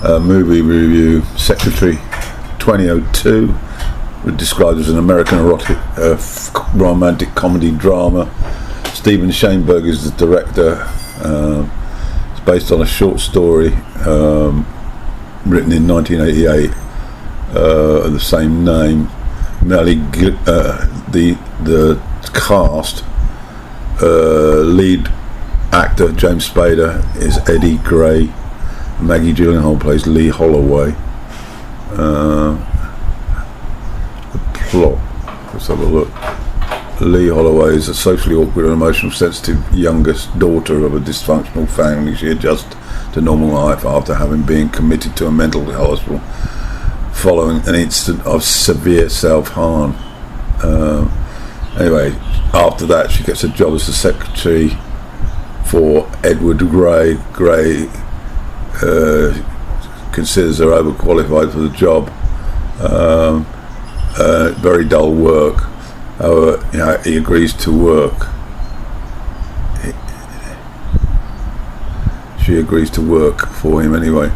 Movie review, Secretary 2002, described as an American erotic romantic comedy drama. Steven Shainberg is the director. It's based on a short story written in 1988 of the same name. The cast, lead actor James Spader is Eddie Gray. Maggie Gylanhaul plays Lee Holloway. The plot, let's have a look. Lee Holloway is a socially awkward and emotionally sensitive youngest daughter of a dysfunctional family. She adjusts to normal life after having been committed to a mental hospital following an incident of severe self-harm. Anyway, after that she gets a job as a secretary for Edward Gray. Gray considers her overqualified for the job. Very dull work. However, he agrees to work. She agrees to work for him anyway.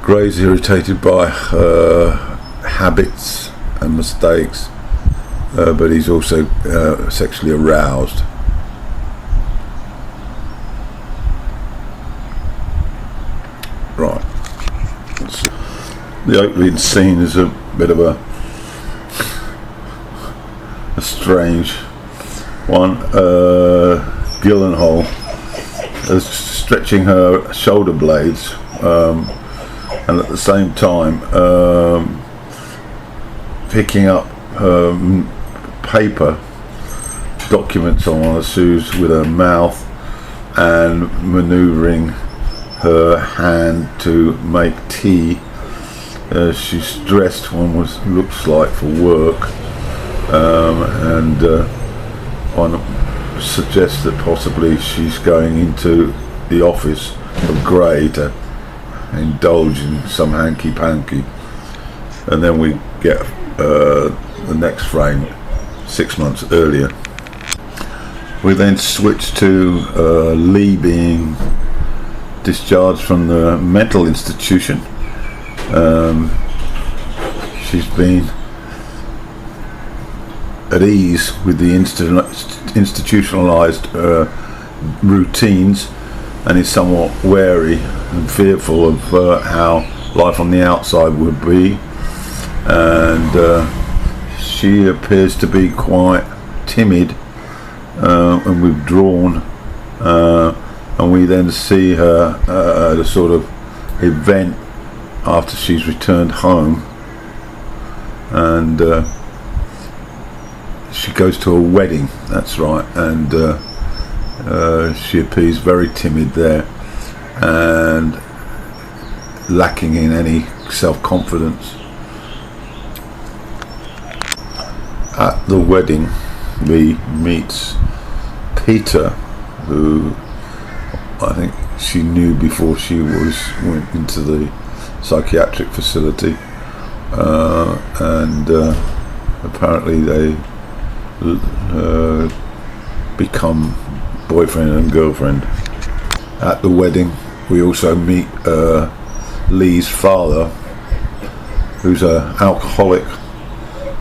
Gray's irritated by her habits and mistakes, but he's also sexually aroused. Right. The opening scene is a bit of a strange one. Gylanhaul is stretching her shoulder blades, and at the same time picking up paper documents on one of the shoes with her mouth and manoeuvring her hand to make tea. She's dressed, looks like, for work, and one suggests that possibly she's going into the office of Gray to indulge in some hanky-panky. And then we get the next frame 6 months earlier. We then switch to Lee being discharged from the mental institution. She's been at ease with the institutionalized routines and is somewhat wary and fearful of how life on the outside would be, and she appears to be quite timid and withdrawn, and we then see her at a sort of event after she's returned home, and she goes to a wedding, that's right, and she appears very timid there and lacking in any self-confidence. At the wedding, Lee meets Peter, who I think she knew before she went into the psychiatric facility, and apparently they become boyfriend and girlfriend. At the wedding we also meet Lee's father, who's an alcoholic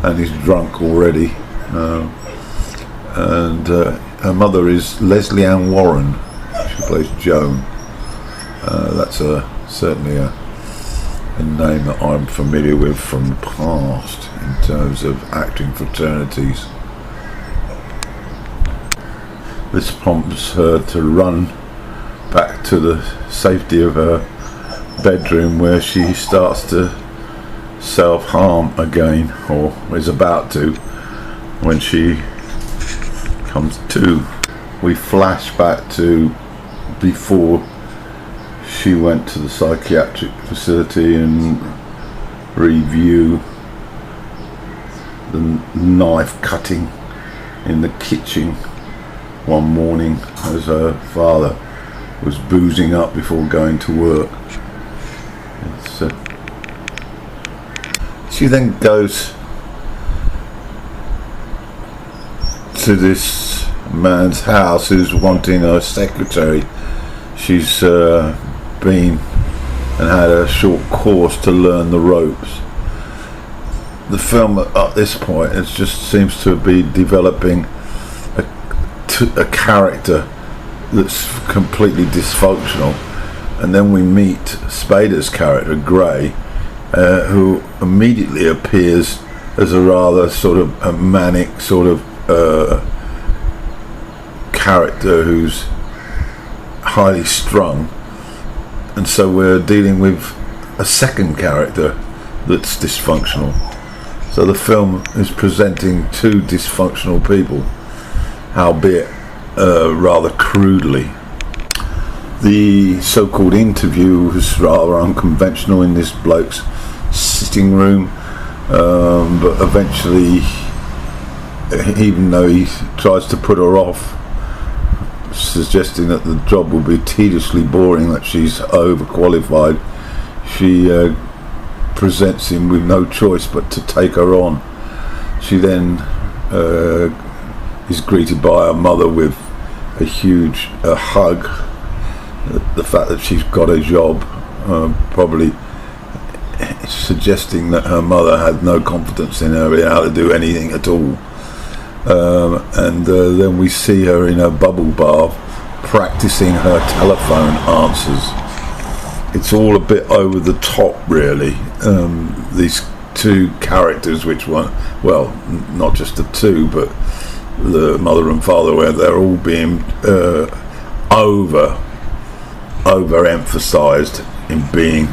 and he's drunk already, and her mother is Leslie Ann Warren. She plays Joan. That's certainly a name that I'm familiar with from the past in terms of acting fraternities. This prompts her to run back to the safety of her bedroom, where she starts to self-harm again, or is about to, when she comes to. We flash back to before she went to the psychiatric facility and review the knife cutting in the kitchen one morning as her father was boozing up before going to work. She then goes to this man's house who's wanting a secretary. she's been and had a short course to learn the ropes. The film at this point it just seems to be developing a character that's completely dysfunctional, and then we meet Spader's character Gray, who immediately appears as a rather sort of a manic sort of character who's highly strung, and so we're dealing with a second character that's dysfunctional. So the film is presenting two dysfunctional people, albeit rather crudely. The so-called interview was rather unconventional in this bloke's sitting room, but eventually, even though he tries to put her off, suggesting that the job will be tediously boring, that she's overqualified, she presents him with no choice but to take her on. She then is greeted by her mother with a huge hug. The fact that she's got a job, probably suggesting that her mother had no confidence in her being able to do anything at all. And then we see her in her bubble bath practicing her telephone answers. It's all a bit over the top, really. These two characters, which one, well, not just the two, but the mother and father, where they're all being overemphasized in being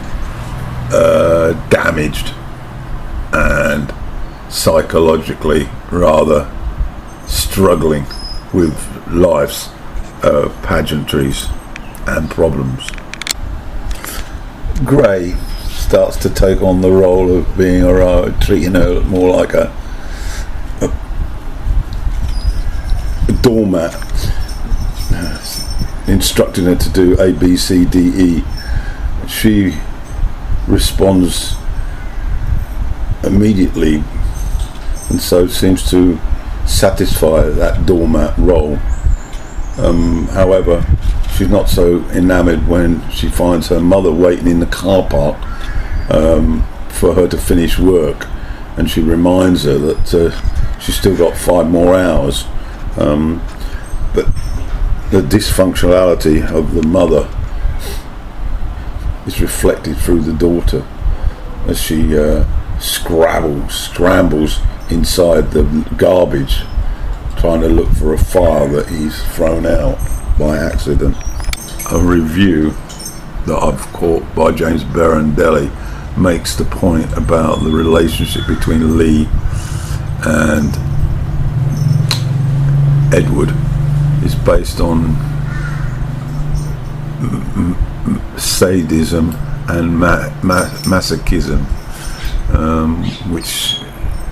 damaged and psychologically rather struggling with life's pageantries and problems. Gray starts to take on the role of being treating her more like a doormat, instructing her to do A, B, C, D, E. She responds immediately, and so seems to satisfy that doormat role. However, she's not so enamoured when she finds her mother waiting in the car park for her to finish work, and she reminds her that she's still got 5 more hours. But the dysfunctionality of the mother is reflected through the daughter as she scrambles inside the garbage, trying to look for a file that he's thrown out by accident. A review that I've caught by James Berendelli makes the point about the relationship between Lee and Edward is based on sadism and masochism, which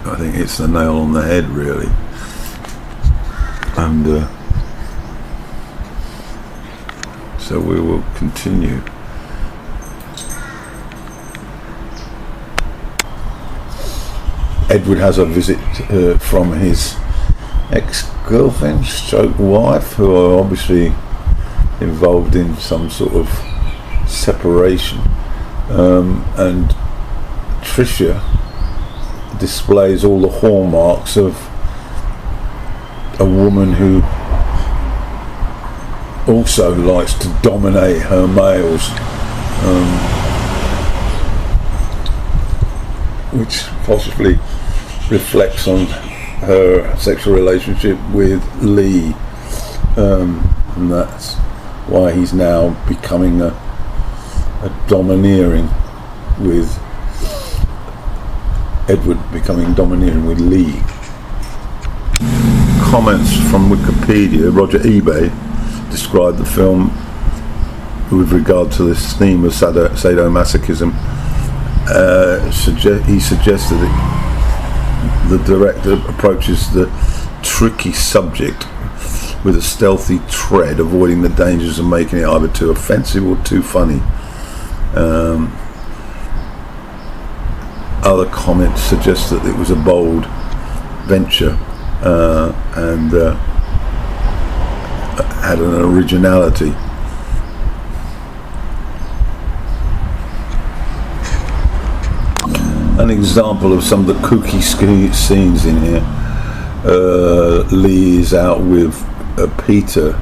I think hits the nail on the head, really. And so we will continue. Edward has a visit from his ex-girlfriend stroke wife, who are obviously involved in some sort of separation, and Tricia displays all the hallmarks of a woman who also likes to dominate her males, which possibly reflects on her sexual relationship with Lee, and that's why he's now becoming a domineering with Edward, becoming domineering with Lee. Comments from Wikipedia. Roger Ebay described the film with regard to this theme of sadomasochism. He suggested that the director approaches the tricky subject with a stealthy tread, avoiding the dangers of making it either too offensive or too funny. Other comments suggest that it was a bold venture and had an originality. an example of some of the kooky scenes in here. Lee is out with Peter,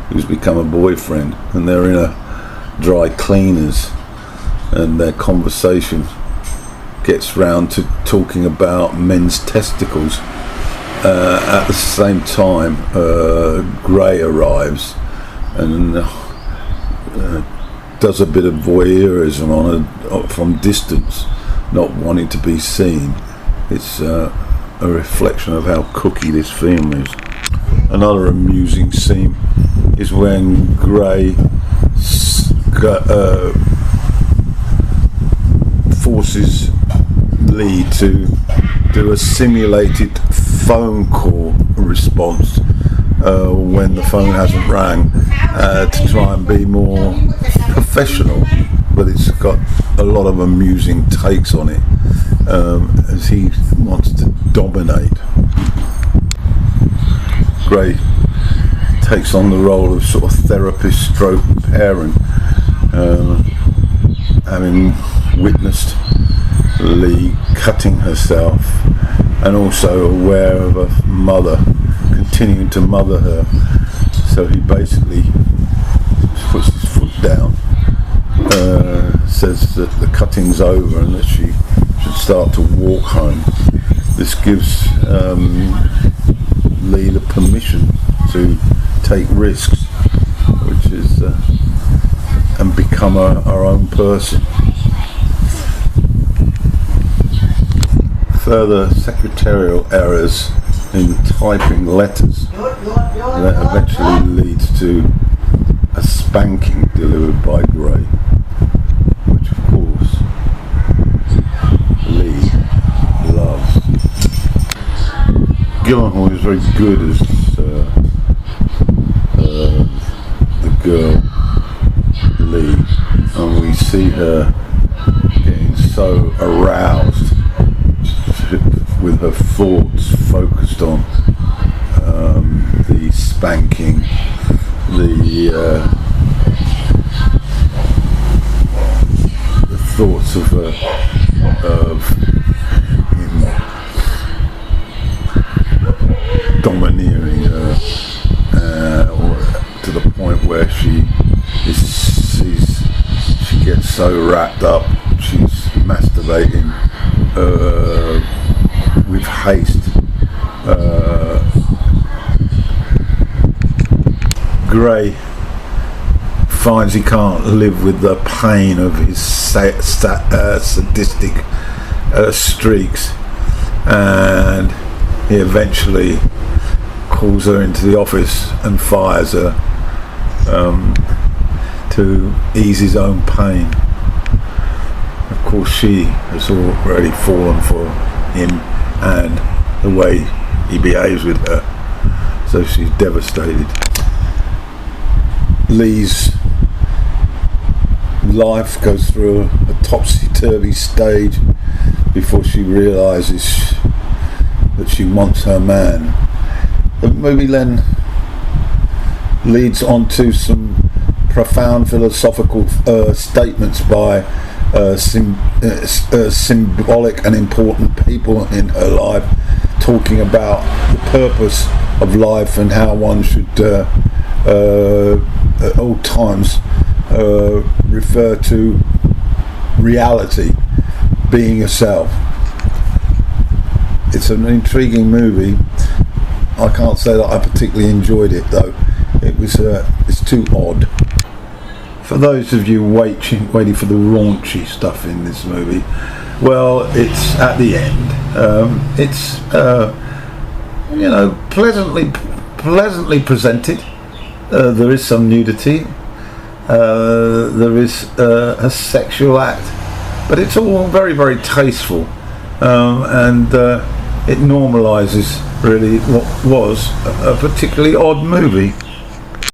who's become a boyfriend, and they're in a dry cleaners, and their conversation gets round to talking about men's testicles. At the same time, Gray arrives and does a bit of voyeurism from distance, not wanting to be seen. It's a reflection of how cooky this film is. Another amusing scene is when Gray forces Lee to do a simulated phone call response when the phone hasn't rang, to try and be more professional, but it's got a lot of amusing takes on it, as he wants to dominate. Gray takes on the role of sort of therapist stroke parent, having witnessed Lee cutting herself and also aware of a mother continuing to mother her, so he basically puts his foot down, says that the cutting's over and that she should start to walk home. This gives Lee the permission to take risks, which is and become our own person. Further secretarial errors in typing letters that eventually leads to a spanking delivered by Gray, which of course Lee loves. Gylanhaul is very good as the girl Lee, and we see her getting so aroused with her thoughts focused on the spanking, the thoughts of him domineering her, or to the point where she gets so wrapped up she's masturbating with haste. Gray finds he can't live with the pain of his sadistic streaks, and he eventually calls her into the office and fires her to ease his own pain. Of course, she has already fallen for him and the way he behaves with her, so she's devastated. Lee's life goes through a topsy-turvy stage before she realises that she wants her man. The movie then leads on to some profound philosophical statements by symbolic and important people in her life, talking about the purpose of life and how one should at all times refer to reality, being yourself. It's an intriguing movie. I can't say that I particularly enjoyed it though. It's too odd. For those of you waiting for the raunchy stuff in this movie, well, it's at the end. It's pleasantly presented. There is some nudity. There is a sexual act, but it's all very, very tasteful, and it normalises really what was a particularly odd movie.